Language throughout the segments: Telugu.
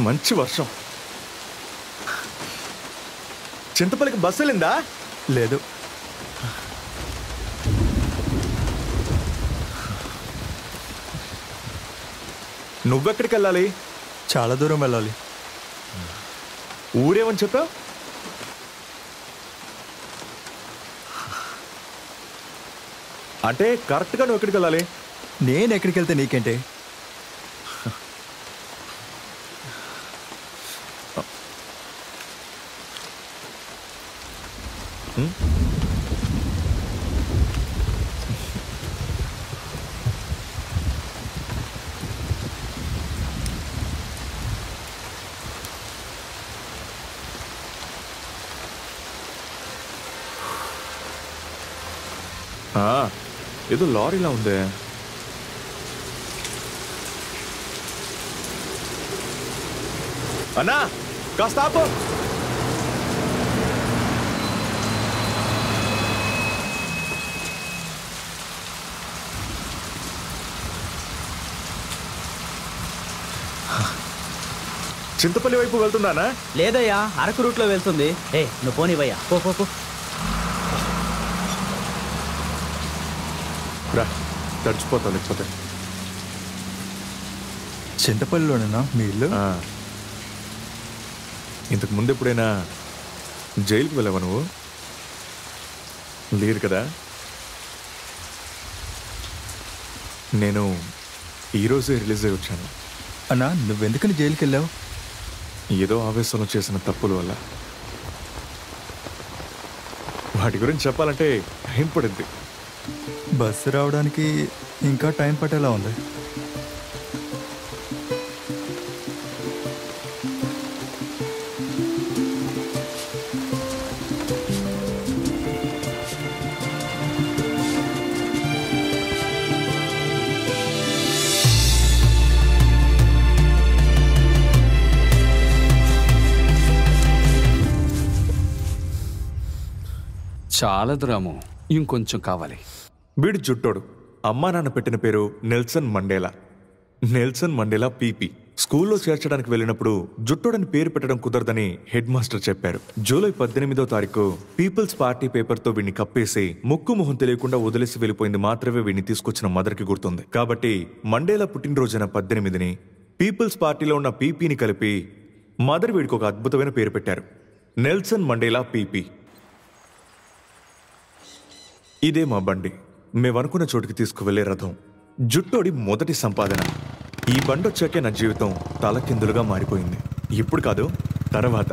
మంచి వర్షం. చింతపల్లికి బస్సు వెళ్ళిందా? లేదు. నువ్వెక్కడికి వెళ్ళాలి? చాలా దూరం వెళ్ళాలి. ఊరేమని చెప్పావు? అంటే కరెక్ట్గా నువ్వు ఎక్కడికి వెళ్ళాలి? నేను ఎక్కడికి వెళ్తే నీకేంటి? ఏదో లారీలా ఉందే. అన్నా కాస్త ఆపు. చింతపల్లి వైపు వెళ్తుందానా? లేదయ్యా, అరకు రూట్లో వెళ్తుంది. నువ్వు పోనివయ్యా, పో. రా, తడిచిపోతావు లేకపోతే. చింతపల్లిలోనేనా మీ ఇల్లు? ఇంతకు ముందు ఎప్పుడైనా జైలుకి వెళ్ళావా నువ్వు? లేదు కదా. నేను ఈరోజే రిలీజ్ అయ్యి వచ్చాను. అన్నా, నువ్వెందుకని జైలుకి వెళ్ళావు? ఏదో ఆవేశంలో చేసిన తప్పుల వల్ల. వాటి గురించి చెప్పాలంటే టైం పడింది. బస్సు రావడానికి ఇంకా టైం పట్టేలా ఉంది. చాలదు రాము, ఇంకొంచెం కావాలి. వీడి జుట్టోడు. అమ్మా నాన్న పెట్టిన పేరు Nelson Mandela. Nelson Mandela PP. స్కూల్లో చేర్చడానికి వెళ్ళినప్పుడు జుట్టోడని పేరు పెట్టడం కుదరదని హెడ్ మాస్టర్ చెప్పారు. జూలై 18వ తారీఖు పీపుల్స్ పార్టీ పేపర్తో వీడిని కప్పేసి ముక్కు మొహం తెలియకుండా వదిలేసి వెళ్ళిపోయింది మాత్రమే వీడిని తీసుకొచ్చిన మదర్కి గుర్తుంది. కాబట్టి మండేలా పుట్టినరోజైన 18ని పీపుల్స్ పార్టీలో ఉన్న పీపీని కలిపి మదర్ వీడికి ఒక అద్భుతమైన పేరు పెట్టారు, నెల్సన్ మండేలా పీపీ. ఇదే మా బండి. మేమనుకున్న చోటుకి తీసుకువెళ్లే రథం. జుట్టోడి మొదటి సంపాదన. ఈ బండొచ్చాకే నా జీవితం తలకిందులుగా మారిపోయింది. ఇప్పుడు కాదు, తర్వాత.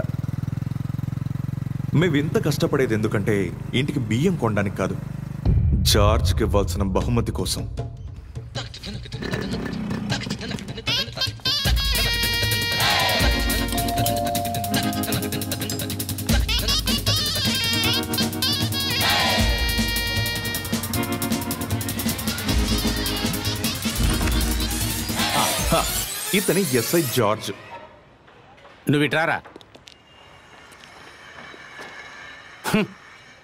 మేవింత కష్టపడేది ఎందుకంటే ఇంటికి బియ్యం కొనడానికి కాదు, జార్జ్కి ఇవ్వాల్సిన బహుమతి కోసం. ఇతని ఎస్ఐ జార్జ్. నువ్వు ఇట్రారా.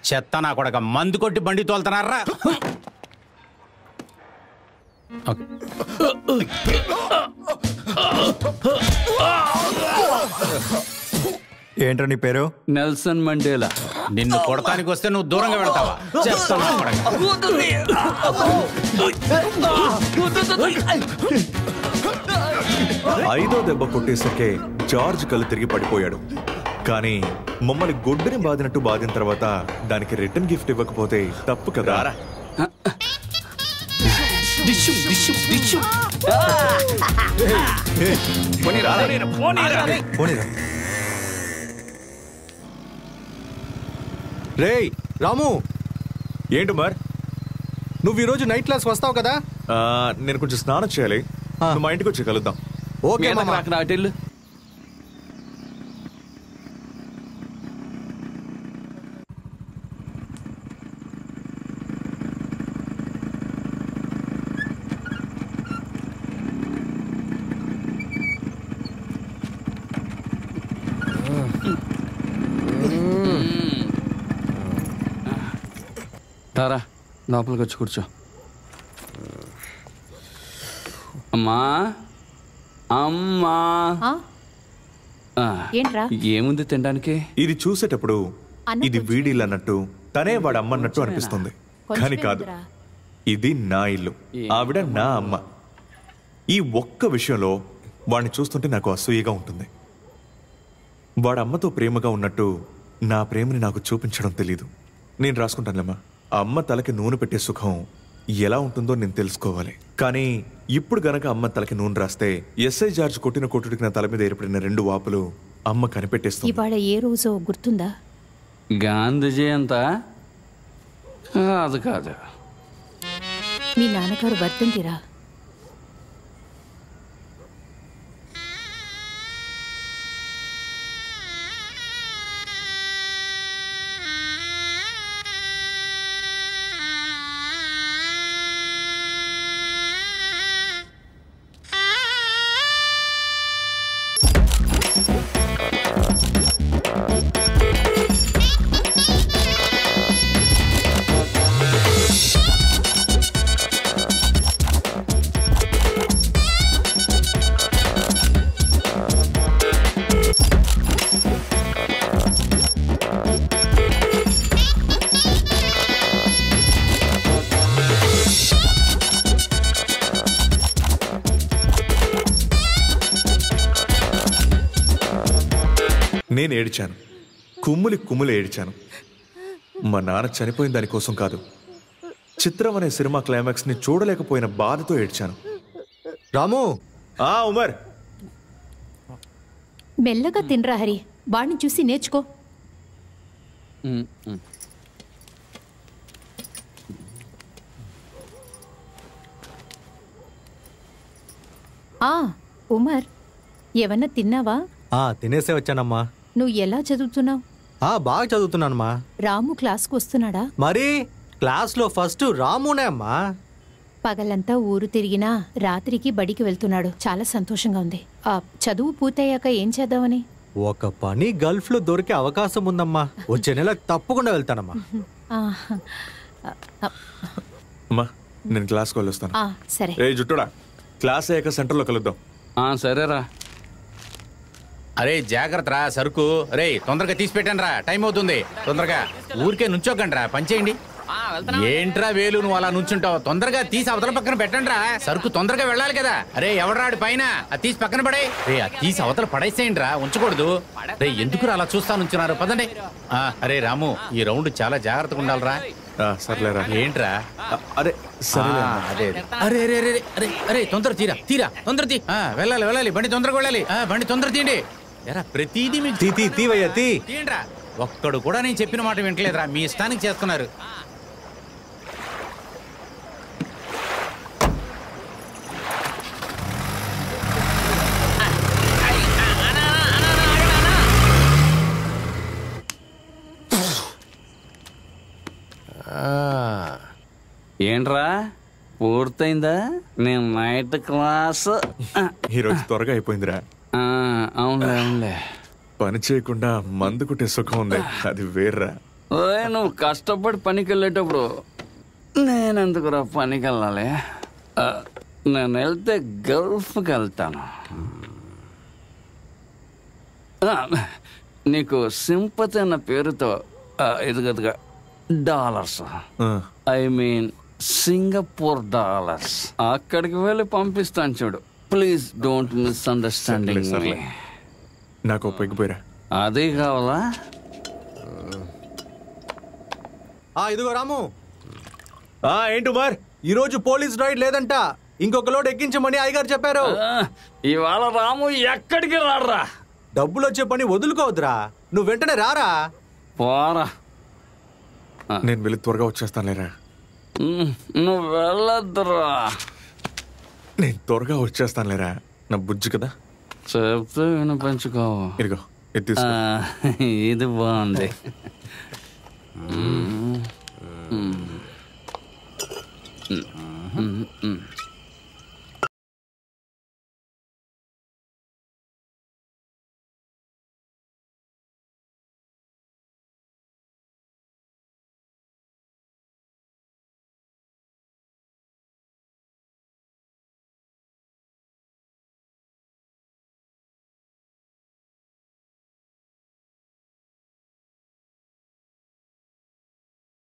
చెత్త నా కొడక, మందు కొట్టి బండి తోలుతున్నారా? ఏంట్రా నీ పేరు? Nelson Mandela. నిన్ను కొడతానికి వస్తే నువ్వు దూరంగా వెళ్తావా? చెత్త నా కొడక. 5వ దెబ్బ కొట్టేసరికే జార్జ్ కళ్ళు తిరిగి పడిపోయాడు. కానీ మమ్మల్ని గొడ్డుని బాదినట్టు బాదిన తర్వాత దానికి రిటర్న్ గిఫ్ట్ ఇవ్వకపోతే తప్పు కదా. రేయ్ రాము, ఏంటి మరి? నువ్వు ఈరోజు నైట్ క్లాస్ వస్తావు కదా? నేను కొంచెం స్నానం చేయాలి. మా ఇంటికి వచ్చి కలుద్దాం. ఓకే మామ. అటెళ్ళు. రారా, లోపలికి వచ్చి కూర్చో. అమ్మా అమ్మా ఆ? ఆ, ఏంట్రా ఏముంది తినడానికి? ఇది చూసేటప్పుడు అన్నం ఇది కొంచెం వీడిల్ అన్నట్టు తనే వాడు అమ్మన్నట్టు అనిపిస్తుంది. కానీ కాదు, కొంచెమే ఉందిరా. ఇది నా ఇల్లు, ఆవిడ నా అమ్మ. ఈ ఒక్క విషయంలో వాడిని చూస్తుంటే నాకు అసూయగా ఉంటుంది. వాడు అమ్మతో ప్రేమగా ఉన్నట్టు నా ప్రేమని నాకు చూపించడం తెలీదు. నేను రాసుకుంటానులేమ్మా. అమ్మ తలకి నూనె పెట్టే సుఖం ఎలా ఉంటుందో నేను తెలుసుకోవాలి. కానీ ఇప్పుడు గనక అమ్మ తలకి నూనె రాస్తే ఎస్ఐ జార్జ్ కొట్టిన కొట్టుడికి నా తల మీద ఏర్పడిన 2 వాపులు అమ్మ కనిపెట్టేస్తుంది. ఇవాళ ఏ రోజో గుర్తుందా? గాంధీ జయంతా? అది కాదు. మీ నాన్నగారు వర్ధంతిరా. నేను ఏడ్చాను, కుమ్ములి కుమ్ములి ఏడ్చాను. మా నాన్న చనిపోయిన దానికోసం కాదు, చిత్రం అనే సినిమా క్లైమాక్స్ ని చూడలేకపోయిన బాధతో ఏడ్చాను. రాము, ఉమర్, మెల్లగా తినరా హరి, వాడిని చూసి నేర్చుకో. ఉమ్, ఉమ్. ఉమర్, ఏమన్నా తిన్నావా? తినేసే వచ్చానమ్మా. నువ్వు ఎలా చదువుతున్నావు? బాగా చదువుతున్నానమ్మా. రాము క్లాస్కు వస్తున్నాడా? మరి క్లాస్లో ఫస్ట్ రామునే అమ్మా. పగలంతా ఊరు తిరిగినా రాత్రికి బడికి వెళ్తున్నాడు. చాలా సంతోషంగా ఉంది. చదువు పూర్తయ్యాక ఏం చేద్దామని? ఒక పని గల్ఫ్ లో దొరికే అవకాశం ఉందమ్మా. వచ్చే నెల తప్పకుండా వెళ్తానమ్మా. అమ్మా నేను క్లాస్కి వెళ్ళొస్తాను. సరే. ఏ జుట్టుడా, క్లాస్ అయ్యాక సెంటర్లో కలుద్దాం. సరేరా. అరే జాగ్రత్త రా, సరుకు రే తొందరగా తీసి పెట్టండి రా, టైం అవుతుంది. తొందరగా ఊరికే నుంచోకండి రా, పనిచేయండి. ఏంట్రా వేలు నువ్వు అలా నుంచుంటావు? తొందరగా తీసి అవతల పక్కన పెట్టండి రా, సరుకు తొందరగా వెళ్ళాలి కదా. అరే ఎవడరాడు పైన, అది తీసి పక్కన పడే. రే అది తీసి అవతల పడేసేయండి రా, ఉంచకూడదు. రే ఎందుకు అలా చూస్తా నుంచున్నారు, పదండి. అరే రాము, ఈ రౌండ్ చాలా జాగ్రత్తగా ఉండాలిరా. సర్లేరా. ఏంట్రా అరే సరే. అదే అరే అరే అరే అరే అరే తొందర తీరా తీరా, తొందర తీ. వెళ్ళాలి వెళ్ళాలి, బండి తొందరగా వెళ్ళాలి. బండి తొందర తీయండి. ఎరా ప్రతిదీ మీకు తీవయ్యా తీ. తీయండిరా. ఒక్కడు కూడా నేను చెప్పిన మాట వింటలేదురా, మీ ఇష్టానికి చేస్తున్నారు. ఏంట్రా పూర్తయిందా నేను నైట్ క్లాస్? ఈరోజు త్వరగా అయిపోయిందిరా. అవునులే అవునులే. పని చేయకుండా మందు కుట్టే సుఖం ఉంది, అది వేర్రా. నువ్వు కష్టపడి పనికి వెళ్ళేటప్పుడు నేనెందుకురా పనికి వెళ్ళాలి? నేను వెళ్తే గల్ఫ్కి వెళ్తాను. నీకు సింపతి అన్న పేరుతో ఎదుగదుగా dollars, I mean Singapore dollars, అక్కడికి వెళ్ళి పంపిస్తాను చూడు. Please don't misunderstanding me. నాకు పెగ్గిపోయిరా. అదే కావాలా? ఇదిగో రాము. ఏంటి ఉమర్, ఈరోజు పోలీస్ రైడ్ లేదంట, ఇంకొక లోడ్ ఎక్కించమని అయ్యగారు చెప్పారు. ఇవాళ రాము ఎక్కడికి రారా. డబ్బులు వచ్చే పని వదులుకోవద్దురా, నువ్వు వెంటనే రారా. పోరా. నేను వెళ్ళి త్వరగా వచ్చేస్తాను లేరా. నువ్వు వెళ్ళొద్దురా. నేను త్వరగా వచ్చేస్తాను లేరా, నా బుజ్జి కదా. చెప్తే వినిపించుకో. ఇదిగో ఇది తీసుకో. ఇది బాగుంది.